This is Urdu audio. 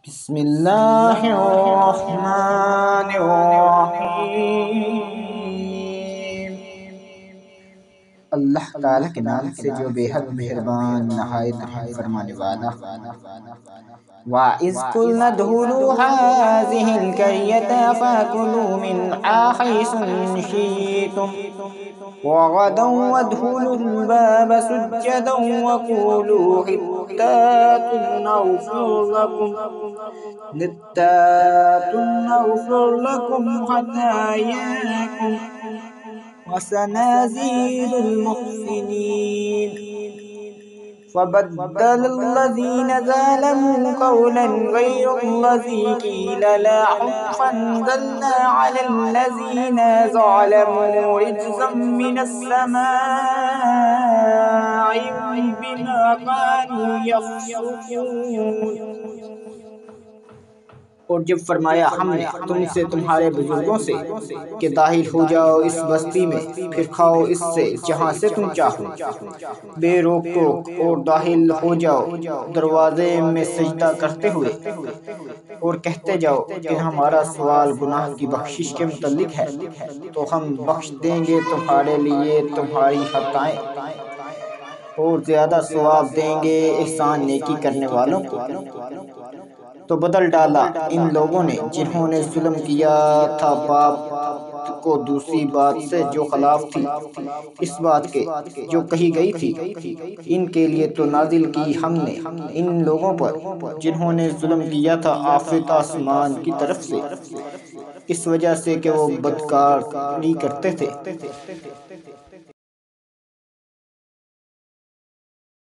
بسم اللہ الرحمن الرحیم۔ اللہ تعالیٰ کے نام سے جو بے حد مہربان نہایت رحم فرمانے والا۔ وَإِذْ قُلْنَا ادْخُلُوا هَٰذِهِ الْقَرْيَةَ فَكُلُوا مِنْهَا حَيْثُ شِئْتُمْ وَغَدَوْا وَادْخُلُوا الْبَابَ سُجَّدًا وَقُولُوا حِطَّةٌ نَغْفِرْ لَكُمْ خَطَايَاكُمْ وَسَنَزِيدُ الْمُحْسِنِينَ۔ فَبَدَّلَ الَّذِينَ ظَلَمُوا قَوْلًا غَيْرَ الَّذِي قِيلَ لَهُمْ فَأَنزَلْنَا عَلَى الَّذِينَ ظَلَمُوا رِجْزًا مِّنَ السَّمَاءِ بِمَا كَانُوا يَفْسُقُونَ۔ اور جب فرمایا ہم نے تم سے تمہارے بزرگوں سے کہ داخل ہو جاؤ اس بستی میں، پھر کھاؤ اس سے جہاں سے تم چاہو، بے روک ٹوک، اور داخل ہو جاؤ دروازے میں سجدہ کرتے ہوئے، اور کہتے جاؤ کہ ہمارا سوال گناہ کی بخشش کے متعلق ہے تو ہم بخش دیں گے تمہارے لیے تمہاری خطائیں، اور زیادہ ثواب دیں گے احسان نیکی کرنے والوں کو۔ تو بدل ڈالا ان لوگوں نے جنہوں نے ظلم کیا تھا بات کو دوسری بات سے جو خلاف تھی اس بات کے جو کہی گئی تھی۔ ان کے لیے تو نازل کی ہم نے ان لوگوں پر جنہوں نے ظلم کیا تھا آفت آسمان کی طرف سے، اس وجہ سے کہ وہ بدکاری کرتے تھے۔